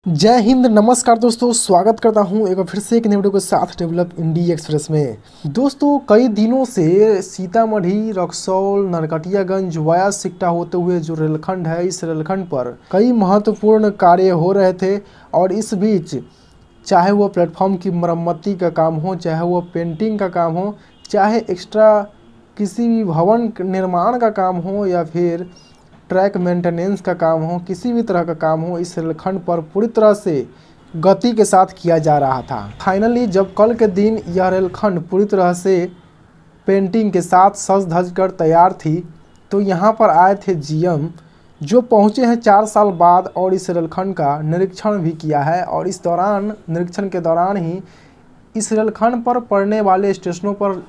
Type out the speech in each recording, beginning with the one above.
जय हिंद, नमस्कार दोस्तों। स्वागत करता हूं एक बार फिर से एक नए वीडियो के साथ डेवलप इंडी एक्सप्रेस में। दोस्तों, कई दिनों से सीतामढ़ी, रक्सौल, नरकटियागंज वाया सिकटा होते हुए जो रेलखंड है, इस रेलखंड पर कई महत्वपूर्ण कार्य हो रहे थे। और इस बीच चाहे वो प्लेटफॉर्म की मरम्मती का काम हो, चाहे वो पेंटिंग का काम हो, चाहे एक्स्ट्रा किसी भी भवन निर्माण का काम हो या फिर ट्रैक मेंटेनेंस का काम हो, किसी भी तरह का काम हो, इस रेलखंड पर पूरी तरह से गति के साथ किया जा रहा था। फाइनली जब कल के दिन यह रेलखंड पूरी तरह से पेंटिंग के साथ सज धज कर तैयार थी, तो यहाँ पर आए थे जीएम, जो पहुँचे हैं 4 साल बाद और इस रेलखंड का निरीक्षण भी किया है। और इस दौरान, निरीक्षण के दौरान ही इस रेलखंड पर पड़ने वाले स्टेशनों पर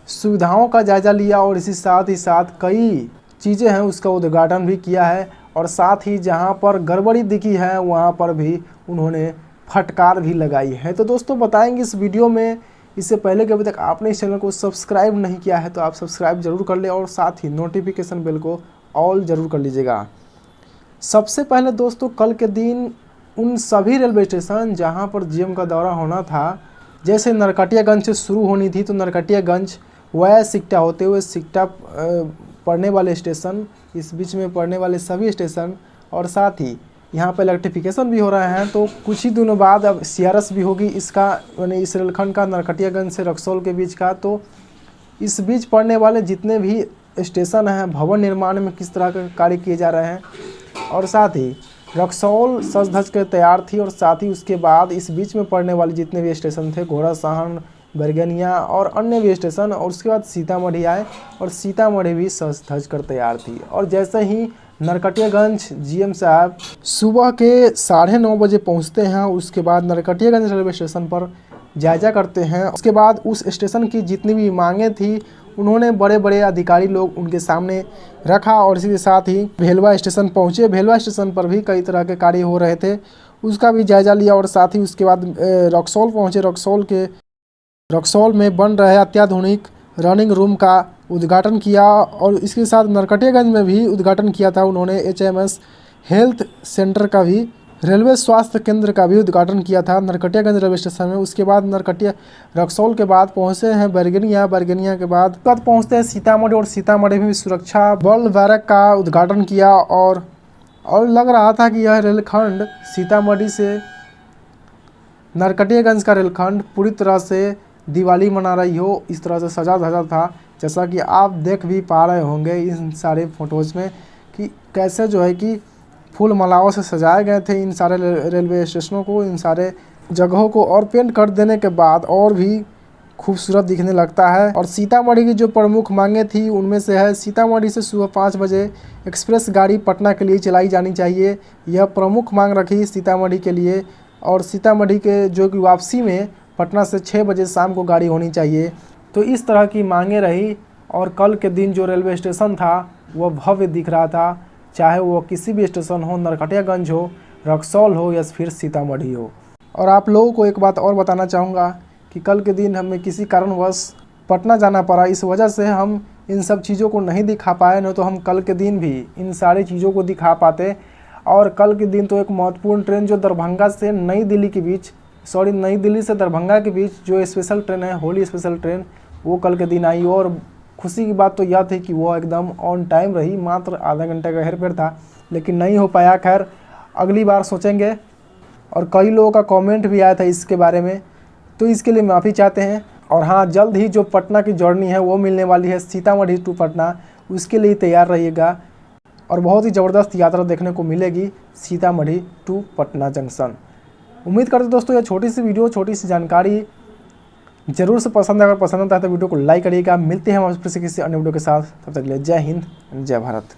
सुविधाओं का जायज़ा लिया और इसी साथ ही साथ कई चीज़ें हैं उसका उद्घाटन भी किया है। और साथ ही जहां पर गड़बड़ी दिखी है वहां पर भी उन्होंने फटकार भी लगाई है। तो दोस्तों, बताएंगे इस वीडियो में। इससे पहले कि अभी तक आपने इस चैनल को सब्सक्राइब नहीं किया है तो आप सब्सक्राइब जरूर कर ले और साथ ही नोटिफिकेशन बेल को ऑल ज़रूर कर लीजिएगा। सबसे पहले दोस्तों, कल के दिन उन सभी रेलवे स्टेशन जहाँ पर जीएम का दौरा होना था, जैसे नरकटियागंज से शुरू होनी थी तो नरकटियागंज वाया सिकटा होते हुए सिकटा पड़ने वाले स्टेशन, इस बीच में पड़ने वाले सभी स्टेशन, और साथ ही यहाँ पर इलेक्ट्रिफिकेशन भी हो रहे हैं। तो कुछ ही दिनों बाद अब सीआरएस भी होगी इसका, यानी इस रेलखंड का नरकटियागंज से रक्सौल के बीच का। तो इस बीच पड़ने वाले जितने भी स्टेशन हैं, भवन निर्माण में किस तरह के कार्य किए जा रहे हैं, और साथ ही रक्सौल सज धज कर तैयार थी। और साथ ही उसके बाद इस बीच में पड़ने वाले जितने भी स्टेशन थे, घोड़ासहन, बैरगनिया और अन्य भी स्टेशन, और उसके बाद सीतामढ़ी आए और सीतामढ़ी भी सज धज कर तैयार थी। और जैसे ही नरकटियागंज जीएम साहब सुबह के 9:30 बजे पहुंचते हैं, उसके बाद नरकटियागंज रेलवे स्टेशन पर जायजा करते हैं। उसके बाद उस स्टेशन की जितनी भी मांगें थी उन्होंने बड़े बड़े अधिकारी लोग उनके सामने रखा। और इसी के साथ ही भेलवा स्टेशन पहुँचे। भेलवा स्टेशन पर भी कई तरह के कार्य हो रहे थे, उसका भी जायजा लिया। और साथ ही उसके बाद रक्सौल पहुँचे। रक्सौल में बन रहे अत्याधुनिक रनिंग रूम का उद्घाटन किया। और इसके साथ नरकटियागंज में भी उद्घाटन किया था उन्होंने एचएमएस हेल्थ सेंटर का भी, रेलवे स्वास्थ्य केंद्र का भी उद्घाटन किया था नरकटियागंज रेलवे स्टेशन में। उसके बाद रक्सौल के बाद पहुँचे हैं बैरगनिया के बाद पहुँचते हैं सीतामढ़ी। और सीतामढ़ी में भी सुरक्षा बल बैरक का उद्घाटन किया। और लग रहा था कि यह रेलखंड सीतामढ़ी से नरकटियागंज का रेलखंड पूरी तरह से दिवाली मना रही हो, इस तरह से सजा धजा था। जैसा कि आप देख भी पा रहे होंगे इन सारे फोटोज़ में कि कैसे जो है कि फूल मालाओं से सजाए गए थे इन सारे रेलवे स्टेशनों को, इन सारे जगहों को। और पेंट कर देने के बाद और भी खूबसूरत दिखने लगता है। और सीतामढ़ी की जो प्रमुख मांगें थी उनमें से है, सीतामढ़ी से सुबह 5 बजे एक्सप्रेस गाड़ी पटना के लिए चलाई जानी चाहिए। यह प्रमुख मांग रखी सीतामढ़ी के लिए। और सीतामढ़ी के जो कि वापसी में पटना से 6 बजे शाम को गाड़ी होनी चाहिए। तो इस तरह की मांगें रही। और कल के दिन जो रेलवे स्टेशन था वह भव्य दिख रहा था, चाहे वो किसी भी स्टेशन हो, नरकटियागंज हो, रक्सौल हो या फिर सीतामढ़ी हो। और आप लोगों को एक बात और बताना चाहूँगा कि कल के दिन हमें किसी कारणवश पटना जाना पड़ा, इस वजह से हम इन सब चीज़ों को नहीं दिखा पाए, नहीं तो हम कल के दिन भी इन सारी चीज़ों को दिखा पाते। और कल के दिन तो एक महत्वपूर्ण ट्रेन जो दरभंगा से नई दिल्ली से दरभंगा के बीच जो स्पेशल ट्रेन है, होली स्पेशल ट्रेन, वो कल के दिन आई। और खुशी की बात तो यह थी कि वो एकदम ऑन टाइम रही, मात्र आधा घंटे का हेरफेर था, लेकिन नहीं हो पाया। खैर, अगली बार सोचेंगे। और कई लोगों का कमेंट भी आया था इसके बारे में, तो इसके लिए माफ़ी चाहते हैं। और हाँ, जल्द ही जो पटना की जर्नी है वो मिलने वाली है, सीतामढ़ी टू पटना, उसके लिए तैयार रहिएगा। और बहुत ही ज़बरदस्त यात्रा देखने को मिलेगी सीतामढ़ी टू पटना जंक्शन। उम्मीद करते दोस्तों, यह छोटी सी वीडियो, छोटी सी जानकारी जरूर से पसंद है। अगर पसंद आता है तो वीडियो को लाइक करिएगा। मिलते हैं हम फिर से किसी अन्य वीडियो के साथ, तब तक के लिए जय हिंद, जय भारत।